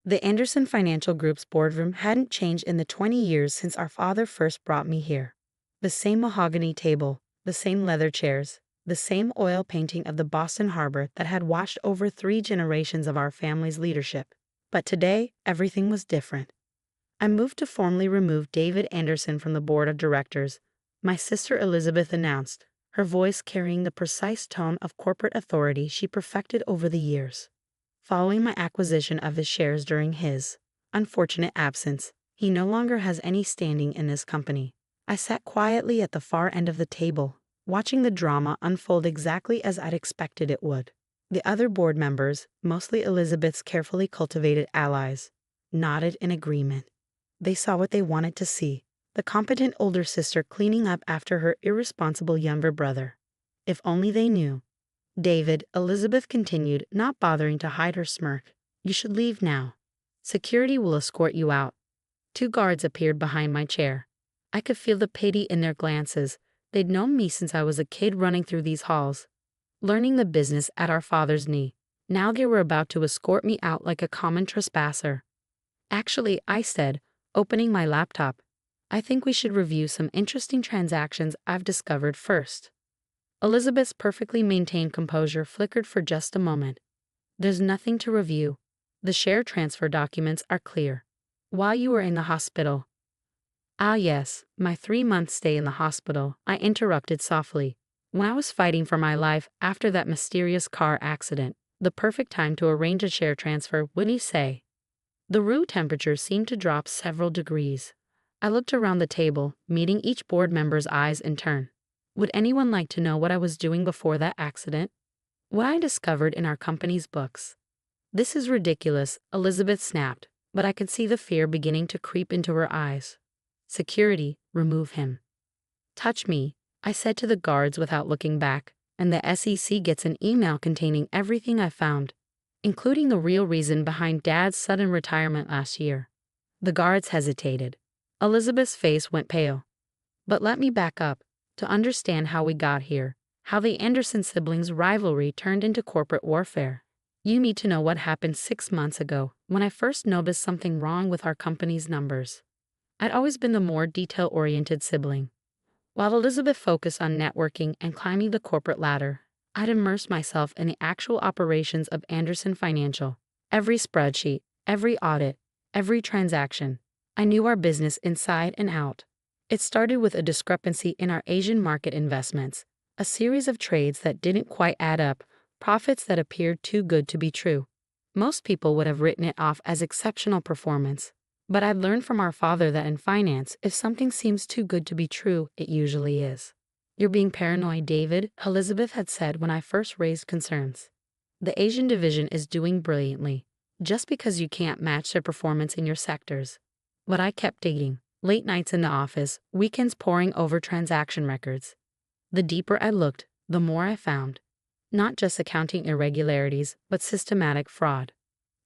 The Anderson Financial Group's boardroom hadn't changed in the 20 years since our father first brought me here. The same mahogany table, the same leather chairs, the same oil painting of the Boston Harbor that had watched over 3 generations of our family's leadership. But today, everything was different. I moved to formally remove David Anderson from the board of directors, my sister Elizabeth announced, her voice carrying the precise tone of corporate authority she perfected over the years. Following my acquisition of his shares during his unfortunate absence, he no longer has any standing in this company. I sat quietly at the far end of the table, watching the drama unfold exactly as I'd expected it would. The other board members, mostly Elizabeth's carefully cultivated allies, nodded in agreement. They saw what they wanted to see, the competent older sister cleaning up after her irresponsible younger brother. If only they knew. David, Elizabeth continued, not bothering to hide her smirk. You should leave now. Security will escort you out. 2 guards appeared behind my chair. I could feel the pity in their glances. They'd known me since I was a kid running through these halls, learning the business at our father's knee. Now they were about to escort me out like a common trespasser. Actually, I said, opening my laptop, I think we should review some interesting transactions I've discovered first. Elizabeth's perfectly maintained composure flickered for just a moment. There's nothing to review. The share transfer documents are clear. While you were in the hospital. Ah yes, my 3-month stay in the hospital, I interrupted softly. When I was fighting for my life after that mysterious car accident, the perfect time to arrange a share transfer, wouldn't you say? The room temperature seemed to drop several degrees. I looked around the table, meeting each board member's eyes in turn. Would anyone like to know what I was doing before that accident? What I discovered in our company's books. This is ridiculous, Elizabeth snapped, but I could see the fear beginning to creep into her eyes. Security, remove him. Touch me, I said to the guards without looking back, and the SEC gets an email containing everything I found, including the real reason behind Dad's sudden retirement last year. The guards hesitated. Elizabeth's face went pale. But let me back up. To understand how we got here, how the Anderson siblings' rivalry turned into corporate warfare. You need to know what happened 6 months ago, when I first noticed something wrong with our company's numbers. I'd always been the more detail-oriented sibling. While Elizabeth focused on networking and climbing the corporate ladder, I'd immersed myself in the actual operations of Anderson Financial. Every spreadsheet, every audit, every transaction. I knew our business inside and out. It started with a discrepancy in our Asian market investments, a series of trades that didn't quite add up, profits that appeared too good to be true. Most people would have written it off as exceptional performance, but I'd learned from our father that in finance, if something seems too good to be true, it usually is. You're being paranoid, David, Elizabeth had said when I first raised concerns. The Asian division is doing brilliantly, just because you can't match their performance in your sectors. But I kept digging. Late nights in the office, weekends poring over transaction records. The deeper I looked, the more I found. Not just accounting irregularities, but systematic fraud.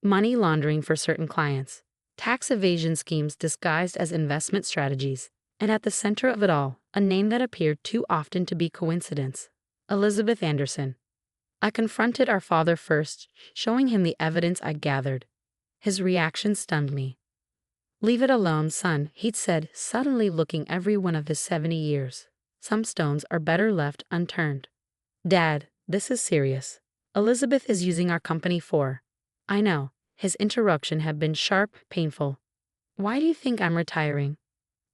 Money laundering for certain clients. Tax evasion schemes disguised as investment strategies. And at the center of it all, a name that appeared too often to be coincidence. Elizabeth Anderson. I confronted our father first, showing him the evidence I'd gathered. His reaction stunned me. Leave it alone, son, he'd said, suddenly looking every one of his 70 years. Some stones are better left unturned. Dad, this is serious. Elizabeth is using our company for. I know, his interruption had been sharp, painful. Why do you think I'm retiring?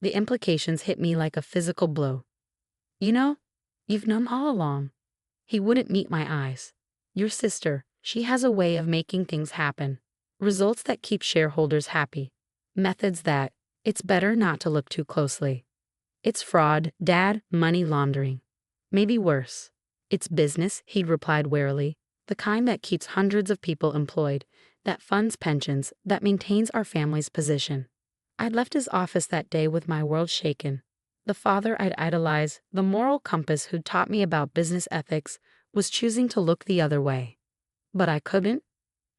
The implications hit me like a physical blow. You know, you've known all along. He wouldn't meet my eyes. Your sister, she has a way of making things happen. Results that keep shareholders happy. Methods that, it's better not to look too closely. It's fraud, Dad, money laundering. Maybe worse. It's business, he'd replied warily, the kind that keeps hundreds of people employed, that funds pensions, that maintains our family's position. I'd left his office that day with my world shaken. The father I'd idolized, the moral compass who'd taught me about business ethics, was choosing to look the other way. But I couldn't.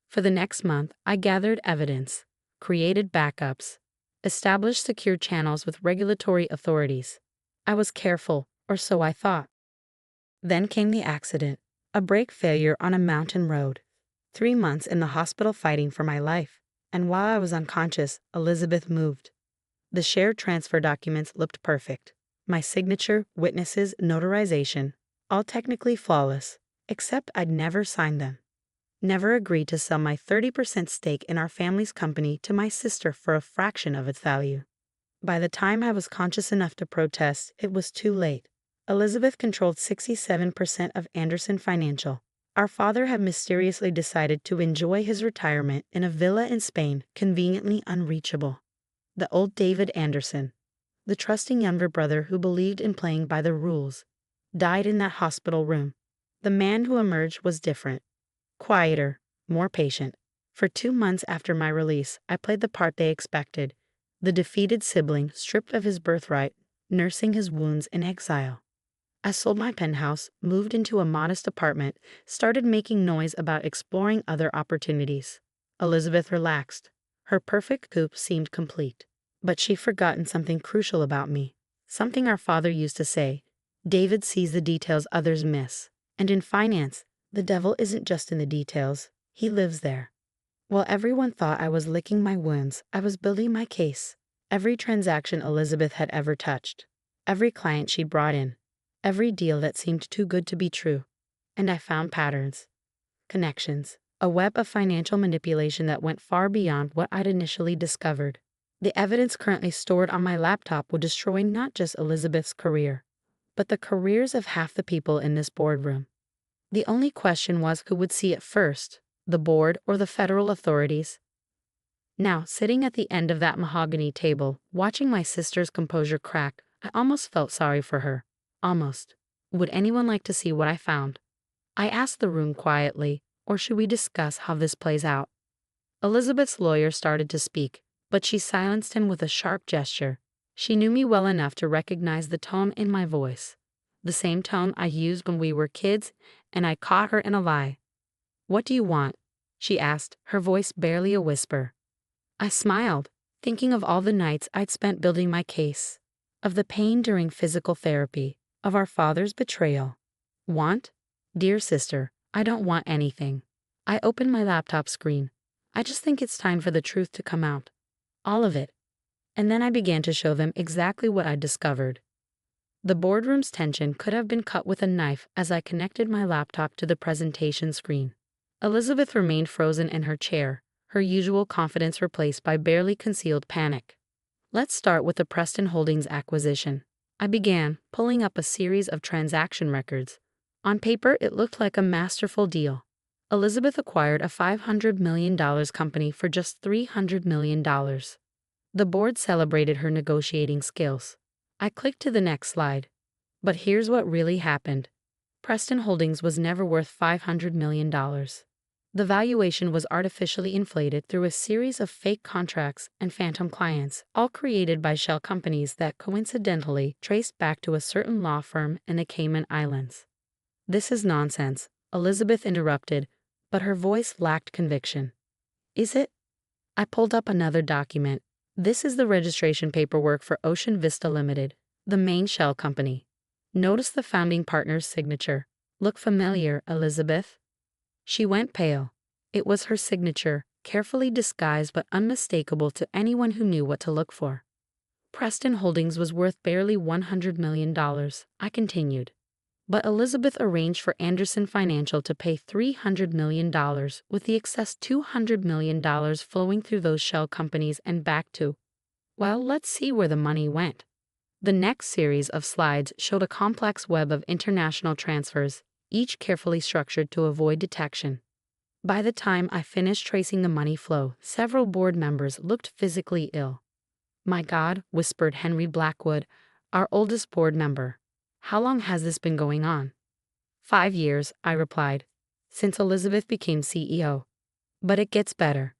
For the next month, I gathered evidence, created backups, established secure channels with regulatory authorities. I was careful, or so I thought. Then came the accident, a brake failure on a mountain road. 3 months in the hospital fighting for my life. And while I was unconscious, Elizabeth moved. The shared transfer documents looked perfect. My signature, witnesses, notarization, all technically flawless, except I'd never signed them. Never agreed to sell my 30% stake in our family's company to my sister for a fraction of its value. By the time I was conscious enough to protest, it was too late. Elizabeth controlled 67% of Anderson Financial. Our father had mysteriously decided to enjoy his retirement in a villa in Spain, conveniently unreachable. The old David Anderson, the trusting younger brother who believed in playing by the rules, died in that hospital room. The man who emerged was different, quieter, more patient. For 2 months after my release, I played the part they expected, the defeated sibling stripped of his birthright, nursing his wounds in exile. I sold my penthouse, moved into a modest apartment, started making noise about exploring other opportunities. Elizabeth relaxed. Her perfect coupe seemed complete. But she'd forgotten something crucial about me. Something our father used to say, David sees the details others miss. And in finance, the devil isn't just in the details, he lives there. While everyone thought I was licking my wounds, I was building my case. Every transaction Elizabeth had ever touched, every client she'd brought in, every deal that seemed too good to be true. And I found patterns, connections, a web of financial manipulation that went far beyond what I'd initially discovered. The evidence currently stored on my laptop would destroy not just Elizabeth's career, but the careers of half the people in this boardroom. The only question was who would see it first, the board or the federal authorities. Now, sitting at the end of that mahogany table, watching my sister's composure crack, I almost felt sorry for her. Almost. Would anyone like to see what I found? I asked the room quietly, or should we discuss how this plays out? Elizabeth's lawyer started to speak, but she silenced him with a sharp gesture. She knew me well enough to recognize the tone in my voice. The same tone I used when we were kids, and I caught her in a lie. "What do you want?" she asked, her voice barely a whisper. I smiled, thinking of all the nights I'd spent building my case, of the pain during physical therapy, of our father's betrayal. Want? Dear sister, I don't want anything. I opened my laptop screen. I just think it's time for the truth to come out. All of it. And then I began to show them exactly what I'd discovered. The boardroom's tension could have been cut with a knife as I connected my laptop to the presentation screen. Elizabeth remained frozen in her chair, her usual confidence replaced by barely concealed panic. Let's start with the Preston Holdings acquisition. I began, pulling up a series of transaction records. On paper, it looked like a masterful deal. Elizabeth acquired a $500 million company for just $300 million. The board celebrated her negotiating skills. I clicked to the next slide. But here's what really happened. Preston Holdings was never worth $500 million. The valuation was artificially inflated through a series of fake contracts and phantom clients, all created by shell companies that coincidentally traced back to a certain law firm in the Cayman Islands. This is nonsense, Elizabeth interrupted, but her voice lacked conviction. Is it? I pulled up another document. This is the registration paperwork for Ocean Vista Limited, the main shell company. Notice the founding partner's signature. Look familiar, Elizabeth? She went pale. It was her signature, carefully disguised but unmistakable to anyone who knew what to look for. Preston Holdings was worth barely $100 million, I continued. But Elizabeth arranged for Anderson Financial to pay $300 million, with the excess $200 million flowing through those shell companies and back to, well, let's see where the money went. The next series of slides showed a complex web of international transfers, each carefully structured to avoid detection. By the time I finished tracing the money flow, several board members looked physically ill. "My God," whispered Henry Blackwood, our oldest board member. "How long has this been going on?" 5 years, I replied, since Elizabeth became CEO. But it gets better.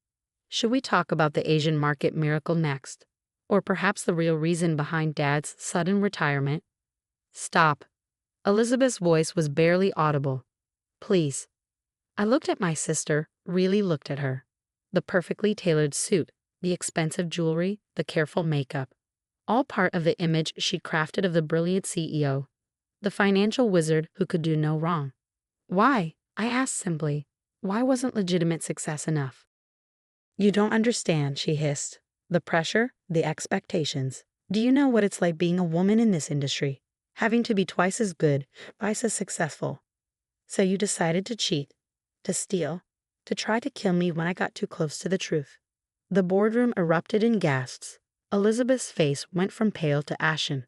Should we talk about the Asian market miracle next? Or perhaps the real reason behind Dad's sudden retirement? Stop. Elizabeth's voice was barely audible. Please. I looked at my sister, really looked at her. The perfectly tailored suit, the expensive jewelry, the careful makeup. All part of the image she'd crafted of the brilliant CEO, the financial wizard who could do no wrong. Why? I asked simply. Why wasn't legitimate success enough? You don't understand, she hissed. The pressure, the expectations. Do you know what it's like being a woman in this industry? Having to be twice as good, twice as successful. So you decided to cheat, to steal, to try to kill me when I got too close to the truth. The boardroom erupted in gasps. Elizabeth's face went from pale to ashen.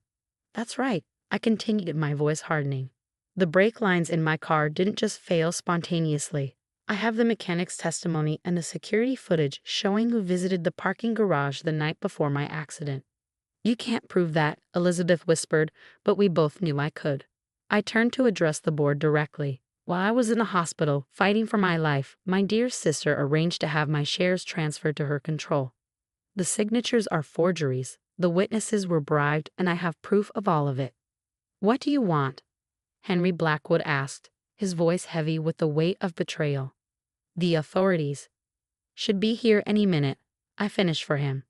That's right, I continued, my voice hardening. The brake lines in my car didn't just fail spontaneously. I have the mechanic's testimony and the security footage showing who visited the parking garage the night before my accident. You can't prove that, Elizabeth whispered, but we both knew I could. I turned to address the board directly. While I was in the hospital, fighting for my life, my dear sister arranged to have my shares transferred to her control. The signatures are forgeries, the witnesses were bribed, and I have proof of all of it. What do you want? Henry Blackwood asked, his voice heavy with the weight of betrayal. The authorities should be here any minute, I finished for him.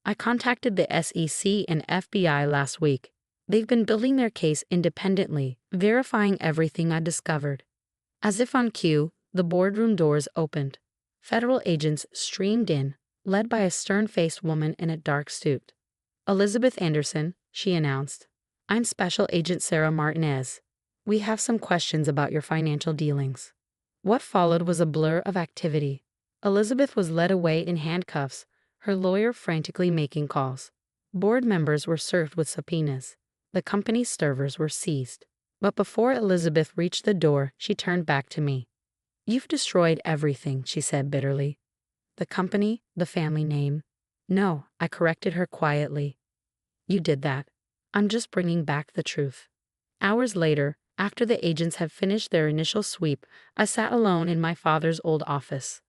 I contacted the SEC and FBI last week. They've been building their case independently, verifying everything I discovered. As if on cue, the boardroom doors opened. Federal agents streamed in, led by a stern-faced woman in a dark suit. Elizabeth Anderson, she announced. I'm Special Agent Sarah Martinez. We have some questions about your financial dealings. What followed was a blur of activity. Elizabeth was led away in handcuffs, her lawyer frantically making calls. Board members were served with subpoenas. The company's servers were seized. But before Elizabeth reached the door, she turned back to me. You've destroyed everything, she said bitterly. The company, the family name. No, I corrected her quietly. You did that. I'm just bringing back the truth. Hours later, after the agents had finished their initial sweep, I sat alone in my father's old office.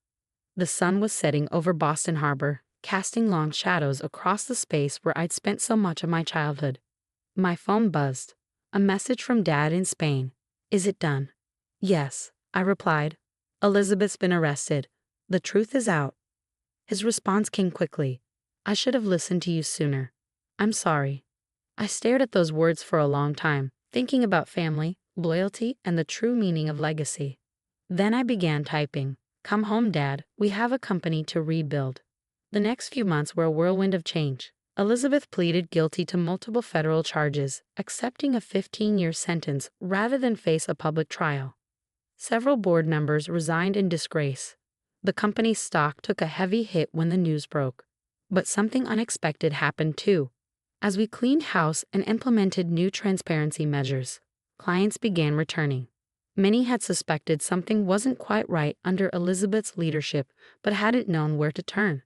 The sun was setting over Boston Harbor, casting long shadows across the space where I'd spent so much of my childhood. My phone buzzed. A message from Dad in Spain. Is it done? Yes, I replied. Elizabeth's been arrested. The truth is out. His response came quickly. I should have listened to you sooner. I'm sorry. I stared at those words for a long time, thinking about family, loyalty, and the true meaning of legacy. Then I began typing. Come home, Dad. We have a company to rebuild. The next few months were a whirlwind of change. Elizabeth pleaded guilty to multiple federal charges, accepting a 15-year sentence rather than face a public trial. Several board members resigned in disgrace. The company's stock took a heavy hit when the news broke. But something unexpected happened too. As we cleaned house and implemented new transparency measures, clients began returning. Many had suspected something wasn't quite right under Elizabeth's leadership, but hadn't known where to turn.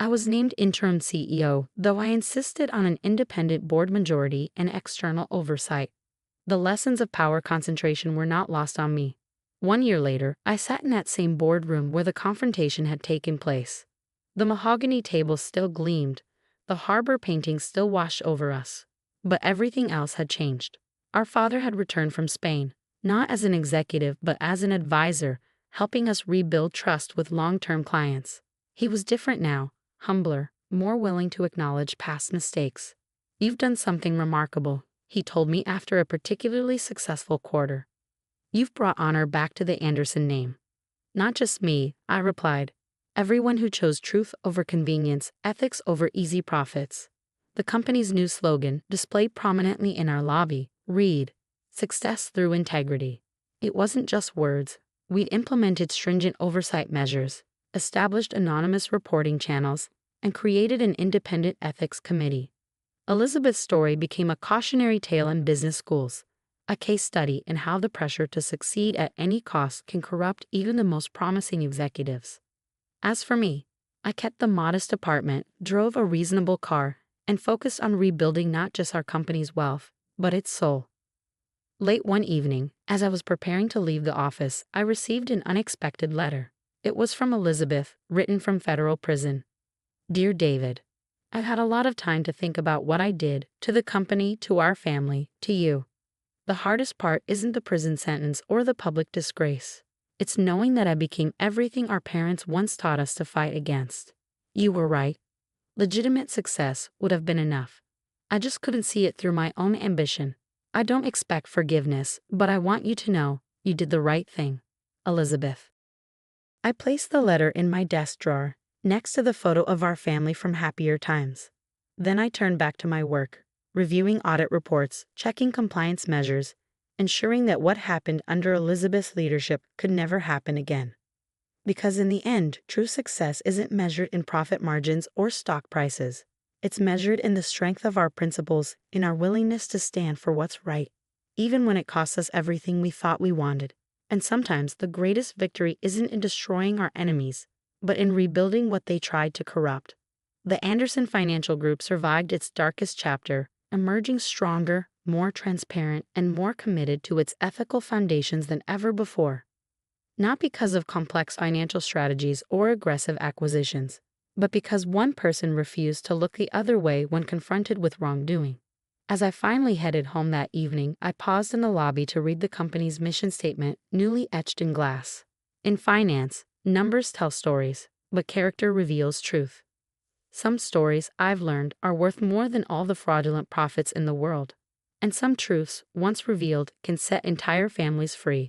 I was named interim CEO, though I insisted on an independent board majority and external oversight. The lessons of power concentration were not lost on me. 1 year later, I sat in that same boardroom where the confrontation had taken place. The mahogany table still gleamed, the harbor painting still washed over us. But everything else had changed. Our father had returned from Spain, not as an executive but as an advisor, helping us rebuild trust with long-term clients. He was different now. Humbler, more willing to acknowledge past mistakes. You've done something remarkable, he told me after a particularly successful quarter. You've brought honor back to the Anderson name. Not just me, I replied. Everyone who chose truth over convenience, ethics over easy profits. The company's new slogan, displayed prominently in our lobby, read, Success through integrity. It wasn't just words. We'd implemented stringent oversight measures, established anonymous reporting channels, and created an independent ethics committee. Elizabeth's story became a cautionary tale in business schools, a case study in how the pressure to succeed at any cost can corrupt even the most promising executives. As for me, I kept the modest apartment, drove a reasonable car, and focused on rebuilding not just our company's wealth, but its soul. Late one evening, as I was preparing to leave the office, I received an unexpected letter. It was from Elizabeth, written from federal prison. Dear David, I've had a lot of time to think about what I did, to the company, to our family, to you. The hardest part isn't the prison sentence or the public disgrace. It's knowing that I became everything our parents once taught us to fight against. You were right. Legitimate success would have been enough. I just couldn't see it through my own ambition. I don't expect forgiveness, but I want you to know you did the right thing. Elizabeth. I placed the letter in my desk drawer, next to the photo of our family from happier times. Then I turned back to my work, reviewing audit reports, checking compliance measures, ensuring that what happened under Elizabeth's leadership could never happen again. Because in the end, true success isn't measured in profit margins or stock prices. It's measured in the strength of our principles, in our willingness to stand for what's right, even when it costs us everything we thought we wanted. And sometimes the greatest victory isn't in destroying our enemies, but in rebuilding what they tried to corrupt. The Anderson Financial Group survived its darkest chapter, emerging stronger, more transparent, and more committed to its ethical foundations than ever before. Not because of complex financial strategies or aggressive acquisitions, but because one person refused to look the other way when confronted with wrongdoing. As I finally headed home that evening, I paused in the lobby to read the company's mission statement, newly etched in glass. In finance, numbers tell stories, but character reveals truth. Some stories, I've learned, are worth more than all the fraudulent profits in the world. And some truths, once revealed, can set entire families free.